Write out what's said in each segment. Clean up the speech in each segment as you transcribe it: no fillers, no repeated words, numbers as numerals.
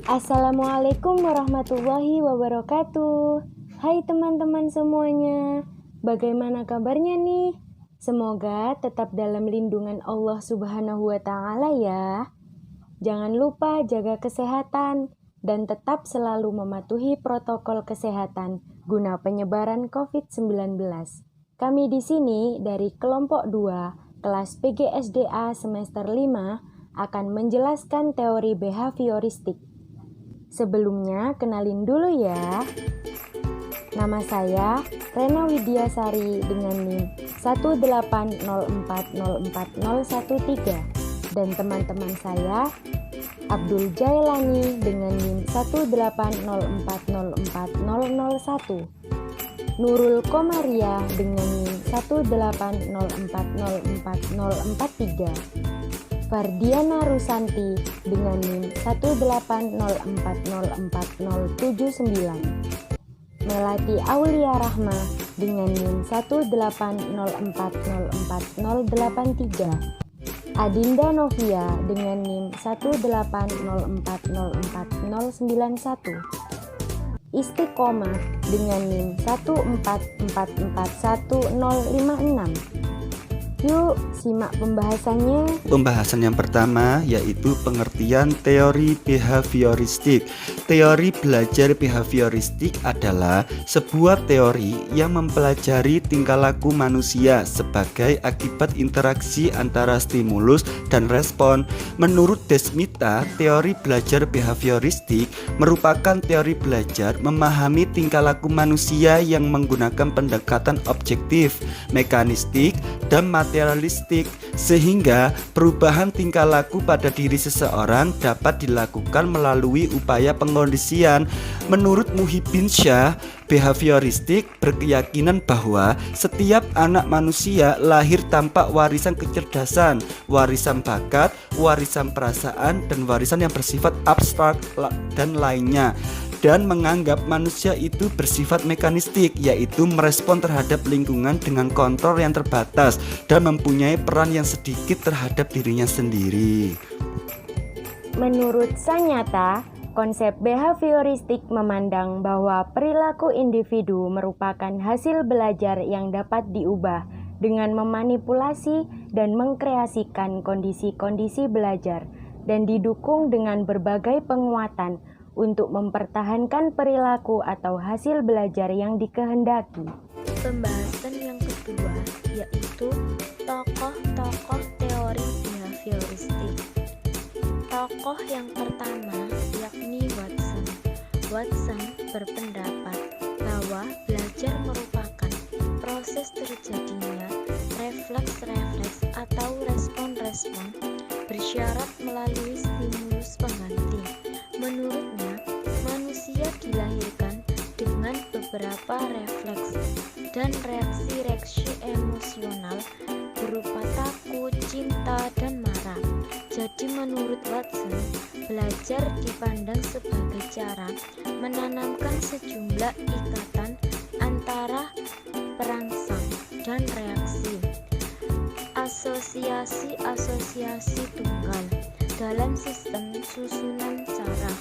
Assalamualaikum warahmatullahi wabarakatuh. Hai teman-teman semuanya, bagaimana kabarnya nih? Semoga tetap dalam lindungan Allah Subhanahu wa Ta'ala ya. Jangan lupa jaga kesehatan dan tetap selalu mematuhi protokol kesehatan guna penyebaran COVID-19. Kami di sini dari kelompok 2 kelas PGSDA semester 5 akan menjelaskan teori behavioristik. Sebelumnya, kenalin dulu ya. Nama saya Rena Widiasari dengan NIM 180404013 dan teman-teman saya Abdul Jailani dengan NIM 180404001, Nurul Komariah dengan NIM 180404043, Fardiana Rusanti dengan NIM 180404079, Melati Aulia Rahma dengan NIM 180404083, Adinda Novia dengan NIM 180404091, Istiqomah dengan NIM 1444156. Yuk, simak pembahasannya. Pembahasan yang pertama yaitu pengertian teori behavioristik. Teori belajar behavioristik adalah sebuah teori yang mempelajari tingkah laku manusia sebagai akibat interaksi antara stimulus dan respon. Menurut Desmita, teori belajar behavioristik merupakan teori belajar memahami tingkah laku manusia yang menggunakan pendekatan objektif, mekanistik, dan materialistik, sehingga perubahan tingkah laku pada diri seseorang dapat dilakukan melalui upaya pengkondisian. Menurut Muhyiddin Syah, behavioristik berkeyakinan bahwa setiap anak manusia lahir tanpa warisan kecerdasan, warisan bakat, warisan perasaan, dan warisan yang bersifat abstrak dan lainnya, dan menganggap manusia itu bersifat mekanistik, yaitu merespon terhadap lingkungan dengan kontrol yang terbatas dan mempunyai peran yang sedikit terhadap dirinya sendiri. Menurut Sanyata, konsep behavioristik memandang bahwa perilaku individu merupakan hasil belajar yang dapat diubah dengan memanipulasi dan mengkreasikan kondisi-kondisi belajar dan didukung dengan berbagai penguatan untuk mempertahankan perilaku atau hasil belajar yang dikehendaki. Pembahasan yang kedua yaitu tokoh-tokoh teori behavioristik. Tokoh yang pertama yakni Watson. Watson berpendapat bahwa belajar merupakan proses terjadinya refleks-refleks atau respon-respon bersyarat melalui stimulus pengganti. Menurutnya, manusia dilahirkan dengan beberapa refleks dan reaksi-reaksi emosional berupa takut, cinta, dan marah. Jadi menurut Watson, belajar dipandang sebagai cara menanamkan sejumlah ikatan antara perangsang dan reaksi. Asosiasi-asosiasi tunggal dalam sistem susunan saraf.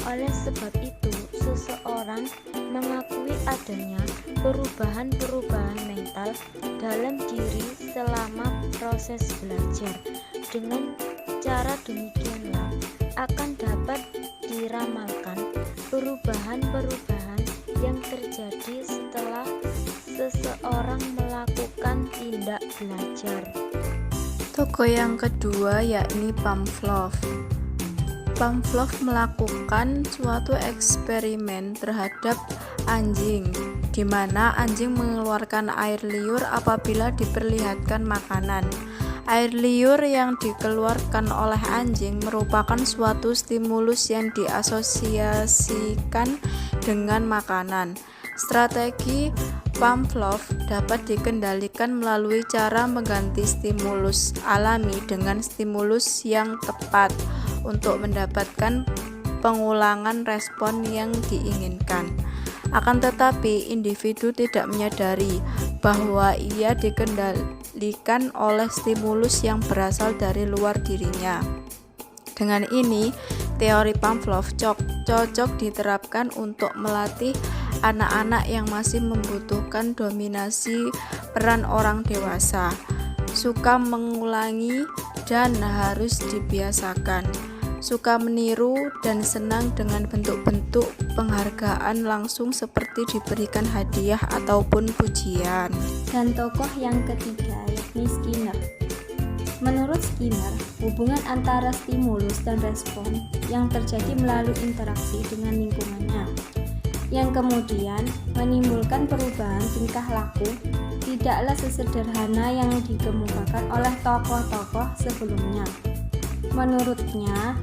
Oleh sebab itu, seseorang mengakui adanya perubahan-perubahan mental dalam diri selama proses belajar. Dengan cara demikianlah akan dapat diramalkan perubahan-perubahan yang terjadi setelah seseorang melakukan tindak belajar. Tokoh yang kedua yakni Pavlov. Pavlov melakukan suatu eksperimen terhadap anjing, di mana anjing mengeluarkan air liur apabila diperlihatkan makanan. Air liur yang dikeluarkan oleh anjing merupakan suatu stimulus yang diasosiasikan dengan makanan. Strategi Pavlov dapat dikendalikan melalui cara mengganti stimulus alami dengan stimulus yang tepat untuk mendapatkan pengulangan respon yang diinginkan. Akan tetapi, individu tidak menyadari bahwa ia dikendalikan oleh stimulus yang berasal dari luar dirinya. Dengan ini, teori Pavlov cocok diterapkan untuk melatih anak-anak yang masih membutuhkan dominasi peran orang dewasa, suka mengulangi dan harus dibiasakan, suka meniru dan senang dengan bentuk-bentuk penghargaan langsung seperti diberikan hadiah ataupun pujian. Dan tokoh yang ketiga yakni Skinner. Menurut Skinner, hubungan antara stimulus dan respon yang terjadi melalui interaksi dengan lingkungannya, yang kemudian menimbulkan perubahan tingkah laku, tidaklah sesederhana yang dikemukakan oleh tokoh-tokoh sebelumnya. Menurutnya,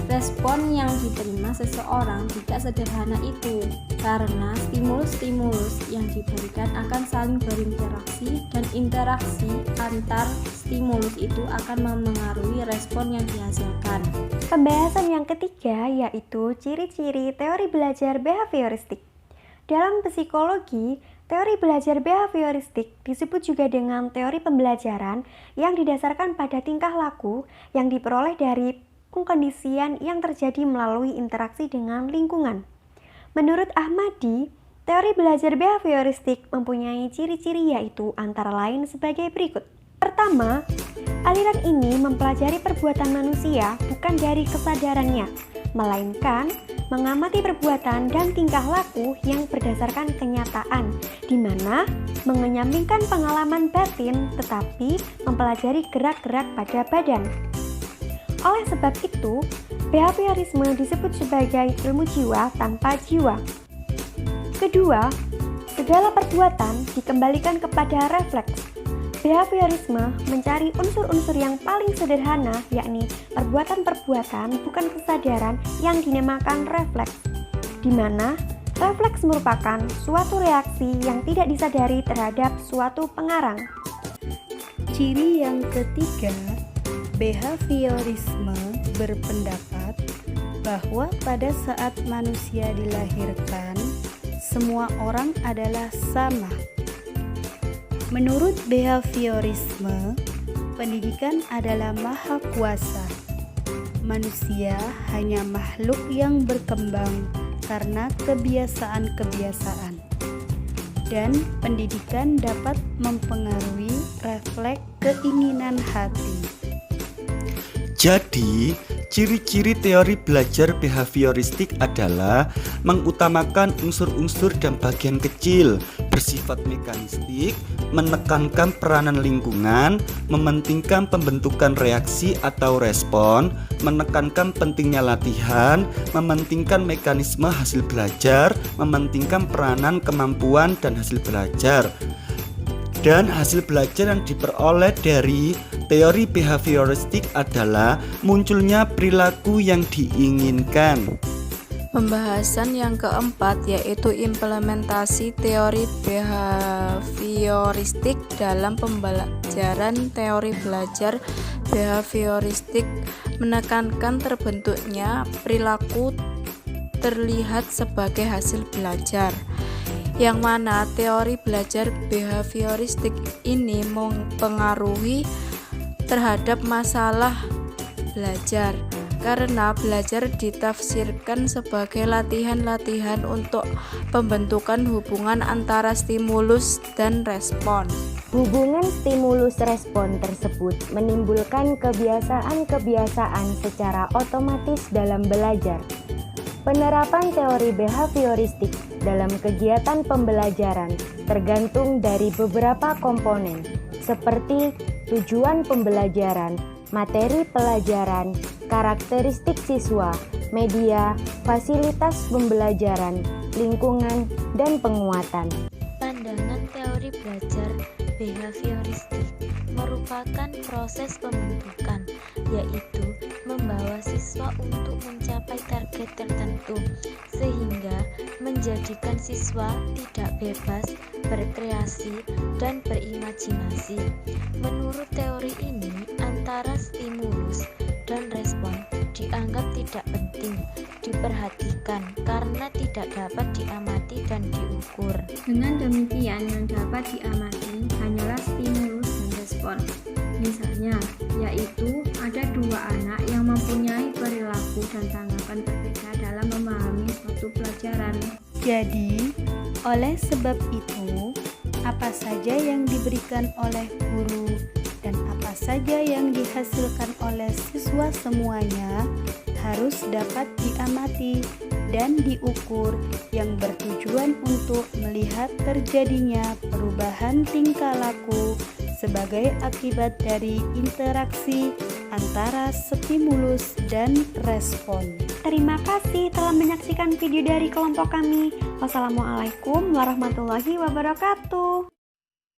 respon yang diterima seseorang tidak sederhana itu, karena stimulus-stimulus yang diberikan akan saling berinteraksi dan interaksi antar stimulus itu akan memengaruhi respon yang dihasilkan. Pembahasan yang ketiga yaitu ciri-ciri teori belajar behavioristik. Dalam psikologi, teori belajar behavioristik disebut juga dengan teori pembelajaran yang didasarkan pada tingkah laku yang diperoleh dari pengkondisian yang terjadi melalui interaksi dengan lingkungan. Menurut Ahmadi, teori belajar behavioristik mempunyai ciri-ciri yaitu antara lain sebagai berikut. Pertama, aliran ini mempelajari perbuatan manusia bukan dari kesadarannya, melainkan mengamati perbuatan dan tingkah laku yang berdasarkan kenyataan, di mana mengenyampingkan pengalaman batin tetapi mempelajari gerak-gerak pada badan. Oleh sebab itu, behaviorisme disebut sebagai ilmu jiwa tanpa jiwa. Kedua, segala perbuatan dikembalikan kepada refleks. Behaviorisme mencari unsur-unsur yang paling sederhana, yakni perbuatan-perbuatan bukan kesadaran yang dinamakan refleks, di mana refleks merupakan suatu reaksi yang tidak disadari terhadap suatu pengarang. Ciri yang ketiga, behaviorisme berpendapat bahwa pada saat manusia dilahirkan, semua orang adalah sama. Menurut behaviorisme, pendidikan adalah maha kuasa. Manusia hanya makhluk yang berkembang karena kebiasaan-kebiasaan. Dan pendidikan dapat mempengaruhi refleks keinginan hati. Jadi, ciri-ciri teori belajar behavioristik adalah mengutamakan unsur-unsur dan bagian kecil, bersifat mekanistik, menekankan peranan lingkungan, mementingkan pembentukan reaksi atau respon, menekankan pentingnya latihan, mementingkan mekanisme hasil belajar, mementingkan peranan kemampuan dan hasil belajar. Dan hasil belajar yang diperoleh dari teori behavioristik adalah munculnya perilaku yang diinginkan. Pembahasan yang keempat yaitu implementasi teori behavioristik dalam pembelajaran. Teori belajar behavioristik menekankan terbentuknya perilaku terlihat sebagai hasil belajar, yang mana teori belajar behavioristik ini mempengaruhi terhadap masalah belajar, karena belajar ditafsirkan sebagai latihan-latihan untuk pembentukan hubungan antara stimulus dan respon. Hubungan stimulus-respon tersebut menimbulkan kebiasaan-kebiasaan secara otomatis dalam belajar. Penerapan teori behavioristik dalam kegiatan pembelajaran tergantung dari beberapa komponen, seperti tujuan pembelajaran, materi pelajaran, karakteristik siswa, media, fasilitas pembelajaran, lingkungan, dan penguatan. Pandangan teori belajar behavioristik merupakan proses pembentukan, yaitu membawa siswa untuk mencapai target tertentu, sehingga menjadikan siswa tidak bebas berkreasi dan berimajinasi. Menurut teori ini, antara stimulus dan respon dianggap tidak penting diperhatikan karena tidak dapat diamati dan diukur. Dengan demikian, yang dapat diamati hanyalah stimulus dan respon. Misalnya, yaitu ada dua anak yang mempunyai perilaku dan tanggapan akan berbeda dalam memahami suatu pelajaran. Jadi, oleh sebab itu, apa saja yang diberikan oleh guru dan apa saja yang dihasilkan oleh siswa semuanya harus dapat diamati dan diukur yang bertujuan untuk melihat terjadinya perubahan tingkah laku sebagai akibat dari interaksi antara stimulus dan respon. Terima kasih telah menyaksikan video dari kelompok kami. Wassalamualaikum warahmatullahi wabarakatuh.